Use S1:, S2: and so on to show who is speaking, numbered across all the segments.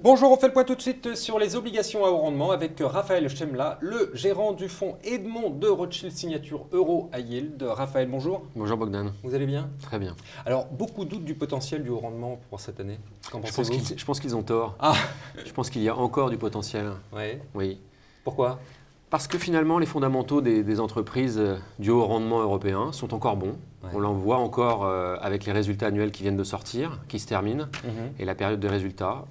S1: Bonjour, on fait le point tout de suite sur les obligations à haut rendement avec Raphaël Chemla, le gérant du fonds Edmond de Rothschild Signature Euro High Yield. Raphaël, bonjour.
S2: Bonjour Bogdan.
S1: Vous allez bien?
S2: Très bien.
S1: Alors, beaucoup doutent du potentiel du haut rendement pour cette année. Qu'en pensez-vous?
S2: Je pense qu'ils ont tort.
S1: Ah,
S2: Je pense qu'il y a encore du potentiel.
S1: ouais.
S2: Oui.
S1: Pourquoi?
S2: Parce que finalement, les fondamentaux des entreprises du haut rendement européen sont encore bons.
S1: Ouais.
S2: On l'en voit encore avec les résultats annuels qui viennent de sortir, qui se terminent, et la période des résultats.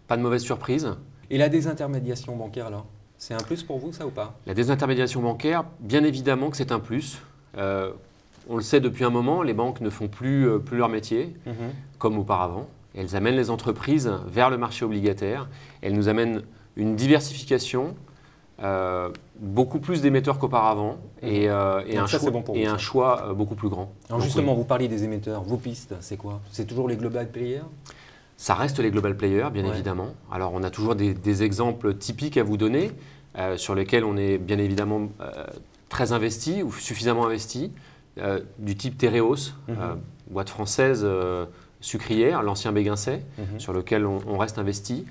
S2: Pas de mauvaise surprise.
S1: Et la désintermédiation bancaire, là, c'est un plus pour vous, ça ou pas?
S2: La désintermédiation bancaire, bien évidemment que c'est un plus. On le sait depuis un moment, les banques ne font plus leur métier comme auparavant. Elles amènent les entreprises vers le marché obligataire. Elles nous amènent une diversification, beaucoup plus d'émetteurs qu'auparavant et un choix beaucoup plus grand.
S1: Alors justement, vous parliez des émetteurs. Vos pistes, c'est quoi? C'est toujours les global players?
S2: Ça reste les global players, bien évidemment. Alors, on a toujours des exemples typiques à vous donner sur lesquels on est bien évidemment très investi ou suffisamment investi, du type Tereos, boîte française sucrière, l'ancien Béguincet, sur lequel on reste investi.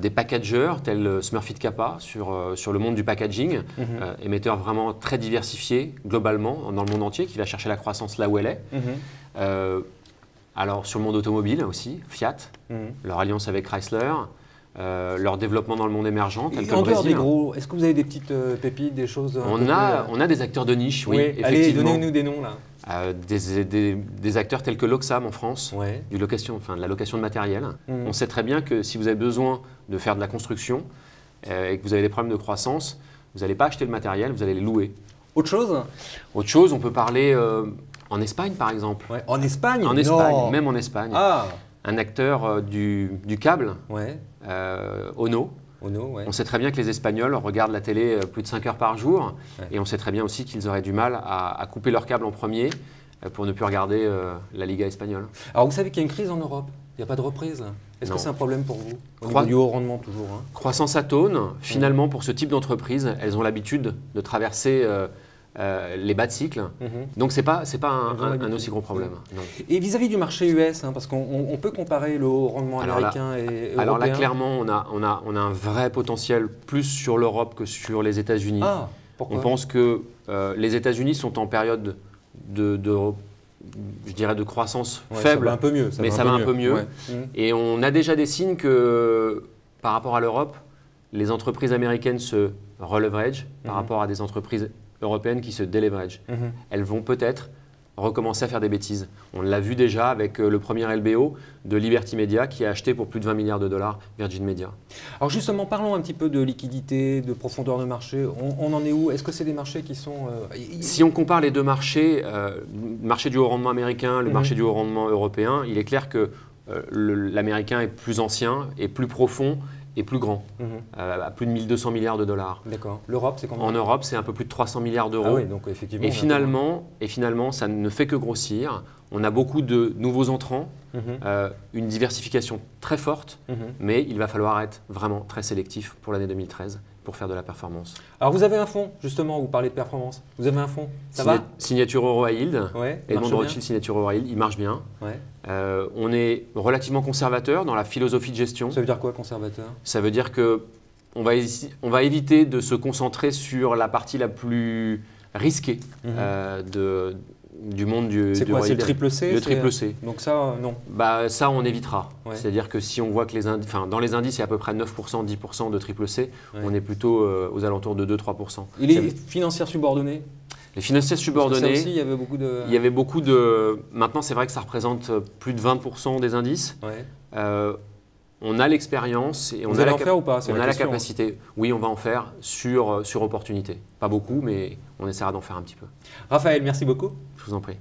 S2: Des packagers tels Smurfit Kappa sur le monde du packaging, émetteur vraiment très diversifié globalement dans le monde entier, qui va chercher la croissance là où elle est. Alors sur le monde automobile aussi, Fiat, leur alliance avec Chrysler, leur développement dans le monde émergent, tel que le Brésil.
S1: Des gros, est-ce que vous avez des petites pépites, des choses
S2: on a des acteurs de niche, oui, effectivement.
S1: Allez, donnez-nous des noms là.
S2: Des acteurs tels que l'Oxam en France, de la location de matériel. On sait très bien que si vous avez besoin de faire de la construction et que vous avez des problèmes de croissance, vous n'allez pas acheter le matériel, vous allez le louer.
S1: Autre chose?
S2: Autre chose, on peut parler en Espagne par exemple.
S1: Ouais. En Espagne?
S2: En Espagne, même en Espagne.
S1: Ah.
S2: Un acteur du câble, Ono. On sait très bien que les Espagnols regardent la télé plus de 5 heures par jour et on sait très bien aussi qu'ils auraient du mal à couper leur câble en premier pour ne plus regarder la Liga espagnole.
S1: Alors vous savez qu'il y a une crise en Europe, il n'y a pas de reprise. Est-ce que c'est un problème pour vous? Au niveau du haut rendement toujours.
S2: Croissance atone, finalement pour ce type d'entreprise, elles ont l'habitude de traverser les bas de cycle. Donc ce n'est pas un aussi gros problème. Non.
S1: Et vis-à-vis du marché US, parce qu'on peut comparer le haut rendement américain et européen.
S2: Alors là, clairement, on a un vrai potentiel plus sur l'Europe que sur les États-Unis.
S1: Ah, pourquoi?
S2: On pense que les États-Unis sont en période je dirais de croissance faible,
S1: ça va un peu mieux,
S2: mais ça va un peu mieux. Et on a déjà des signes que par rapport à l'Europe, les entreprises américaines se releverage par rapport à des entreprises européennes qui se déleveragent. Elles vont peut-être recommencer à faire des bêtises. On l'a vu déjà avec le premier LBO de Liberty Media qui a acheté pour plus de 20 milliards de dollars Virgin Media.
S1: Alors justement, parlons un petit peu de liquidité, de profondeur de marché. On en est où? Est-ce que c'est des marchés qui sont…
S2: Si on compare les deux marchés, le marché du haut rendement américain, le marché du haut rendement européen, il est clair que l'américain est plus ancien et plus profond et plus grand, à plus de 1200 milliards de dollars.
S1: D'accord. L'Europe, c'est combien?
S2: En Europe, c'est un peu plus de 300 milliards d'euros.
S1: Ah oui, donc effectivement.
S2: Et finalement, ça ne fait que grossir. On a beaucoup de nouveaux entrants, une diversification très forte, mais il va falloir être vraiment très sélectif pour l'année 2013 pour faire de la performance.
S1: Alors vous avez un fonds, justement, vous parlez de performance. Vous avez un fonds, ça va?
S2: Signature Euro High Yield, Edmond de Rothschild Signature Euro High Yield, il marche bien. On est relativement conservateur dans la philosophie de gestion.
S1: Ça veut dire quoi, conservateur? Ça
S2: veut dire qu'on va éviter de se concentrer sur la partie la plus risquée du monde du
S1: C'est quoi, c'est le triple C?
S2: Le triple C.
S1: Donc ça, non.
S2: Ça, on évitera. C'est-à-dire que si on voit que dans les indices, il y a à peu près 9%, 10% de triple C, on est plutôt aux alentours de 2-3%.
S1: Et les financières subordonnées?
S2: Les financières subordonnées,
S1: aussi, il y avait beaucoup de…
S2: Maintenant, c'est vrai que ça représente plus de 20% des indices. On a l'expérience et on a la capacité. Oui, on va en faire sur opportunité. Pas beaucoup, mais on essaiera d'en faire un petit peu.
S1: Raphaël, merci beaucoup.
S2: Je vous en prie.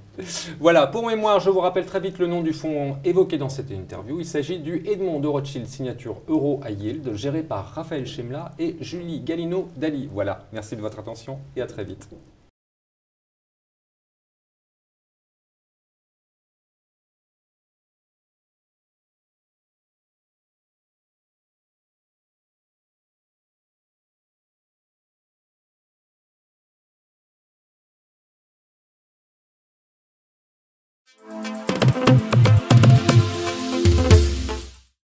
S1: Voilà, pour mémoire, je vous rappelle très vite le nom du fonds évoqué dans cette interview. Il s'agit du Edmond de Rothschild Signature Euro High Yield, géré par Raphaël Chemla et Julie Galino-Dali. Voilà, merci de votre attention et à très vite.